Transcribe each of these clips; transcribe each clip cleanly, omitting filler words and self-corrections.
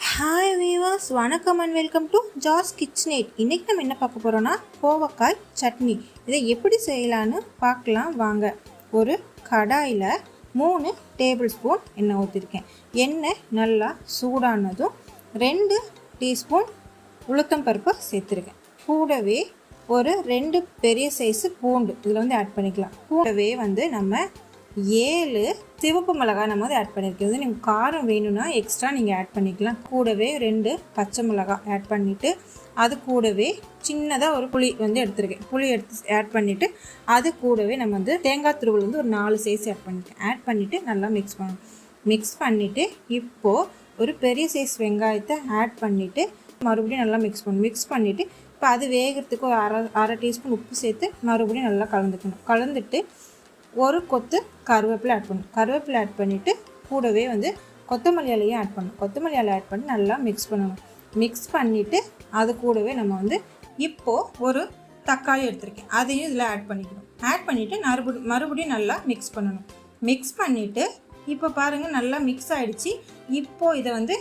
Hi viewers, வணக்கம் and welcome to ஜாஸ் கிச்சனேட். இன்றைக்கி நம்ம என்ன பார்க்க போகிறோன்னா கோவக்காய் சட்னி. இதை எப்படி செய்யலான்னு பார்க்கலாம் வாங்க. ஒரு கடாயில் 3 டேபிள் ஸ்பூன் எண்ணெய் ஊற்றிருக்கேன். எண்ணெய் நல்லா சூடானதும் 2 டீஸ்பூன் உளுத்தம் பருப்பு சேர்த்துருக்கேன். கூடவே ஒரு 2 பெரிய சைஸு பூண்டு இதில் ஆட் பண்ணிக்கலாம். கூடவே நம்ம 7 சிவப்பு மிளகாய் நம்ம ஆட் பண்ணியிருக்கிறது. நீங்கள் காரம் வேணும்னா எக்ஸ்ட்ரா நீங்கள் ஆட் பண்ணிக்கலாம். கூடவே 2 பச்சை மிளகாய் ஆட் பண்ணிவிட்டு அது கூடவே சின்னதாக ஒரு புளி எடுத்துருக்கேன். புளி எடுத்து ஆட் பண்ணிவிட்டு அது கூடவே நம்ம தேங்காய் துருவல் ஒரு 4 சைஸ் ஆட் பண்ணிவிட்டு நல்லா மிக்ஸ் பண்ணிவிட்டு இப்போது ஒரு பெரிய சைஸ் வெங்காயத்தை ஆட் பண்ணிவிட்டு மறுபடியும் நல்லா மிக்ஸ் பண்ணிவிட்டு இப்போ அது வேகிறதுக்கு ஒரு அரை டீஸ்பூன் உப்பு சேர்த்து மறுபடியும் நல்லா கலந்துட்டு ஒரு கொத்து கருவேப்பிலை ஆட் பண்ணிவிட்டு கூடவே கொத்தமல்லி இலையும் ஆட் பண்ணணும். கொத்தமல்லி இலை ஆட் பண்ணி நல்லா மிக்ஸ் பண்ணிவிட்டு அது கூடவே நம்ம இப்போது ஒரு தக்காளி எடுத்துருக்கேன், அதையும் இதில் ஆட் பண்ணிவிட்டு மறுபடியும் நல்லா மிக்ஸ் பண்ணணும். மிக்ஸ் பண்ணிவிட்டு இப்போ பாருங்கள் நல்லா மிக்ஸ் ஆகிடுச்சு. இப்போது இதை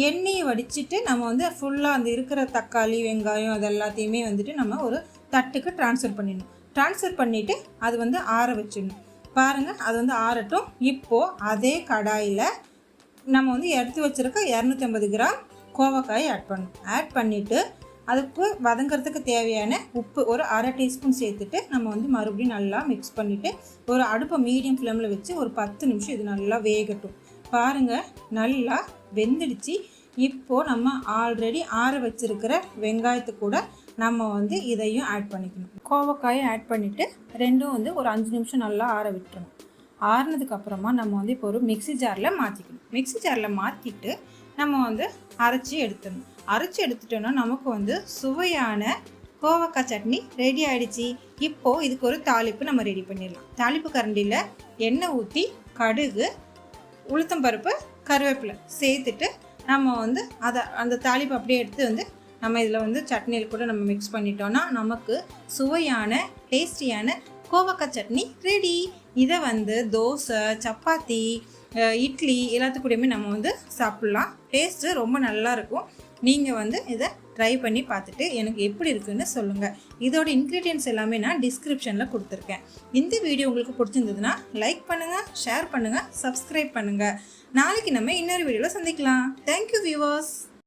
எண்ணெயை வடிச்சிட்டு நம்ம ஃபுல்லாக இருக்கிற தக்காளி வெங்காயம் அது எல்லாத்தையுமே நம்ம ஒரு தட்டுக்கு ட்ரான்ஸ்ஃபர் பண்ணிவிட்டு அது ஆற வச்சிடணும். பாருங்கள் அது ஆறட்டும். இப்போது அதே கடாயில் நம்ம எடுத்து வச்சுருக்க 250 கிராம் கோவக்காய் ஆட் பண்ணிவிட்டு அதுக்கு வதங்கிறதுக்கு தேவையான உப்பு ஒரு அரை டீஸ்பூன் சேர்த்துட்டு நம்ம மறுபடியும் நல்லா மிக்ஸ் பண்ணிவிட்டு ஒரு அடுப்பை மீடியம் ஃப்ளேமில் வச்சு ஒரு 10 நிமிஷம் இது நல்லா வேகட்டும். பாருங்கள் நல்லா வெந்துடுச்சு. இப்போது நம்ம ஆல்ரெடி ஆற வச்சுருக்கிற வெங்காயத்து கூட நம்ம இதையும் ஆட் பண்ணிக்கணும். கோவக்காயை ஆட் பண்ணிவிட்டு ரெண்டும் ஒரு 5 நிமிஷம் நல்லா ஆற விட்டுறணும். ஆறுனதுக்கப்புறமா நம்ம இப்போ ஒரு மிக்ஸி ஜாரில் மாற்றிக்கணும். மிக்ஸி ஜாரில் மாற்றிட்டு நம்ம அரைச்சி எடுத்துட்டோன்னா நமக்கு சுவையான கோவக்காய் சட்னி ரெடி ஆகிடுச்சு. இப்போது இதுக்கு ஒரு தாளிப்பு நம்ம ரெடி பண்ணிடலாம். தாளிப்பு கரண்டியில் எண்ணெய் ஊற்றி கடுகு உளுத்தம் பருப்பு கருவேப்பிலை சேர்த்துட்டு நம்ம அந்த தாளிப்பு அப்படியே எடுத்து நம்ம இதில் சட்னியில் கூட நம்ம மிக்ஸ் பண்ணிட்டோன்னா நமக்கு சுவையான டேஸ்டியான கோவக்காய் சட்னி ரெடி. இதை தோசை சப்பாத்தி இட்லி எல்லாத்துக்கூடயுமே நம்ம சாப்பிட்லாம். டேஸ்ட்டு ரொம்ப நல்லாயிருக்கும். நீங்கள் இதை ட்ரை பண்ணி பார்த்துட்டு எனக்கு எப்படி இருக்குன்னு சொல்லுங்கள். இதோட இன்க்ரீடியன்ட்ஸ் எல்லாமே நான் டிஸ்கிரிப்ஷனில் கொடுத்துருக்கேன். இந்த வீடியோ உங்களுக்கு பிடிச்சிருந்ததுன்னா லைக் பண்ணுங்கள், ஷேர் பண்ணுங்கள், சப்ஸ்கிரைப் பண்ணுங்கள். நாளைக்கு நம்ம இன்னொரு வீடியோவில் சந்திக்கலாம். Thank you viewers.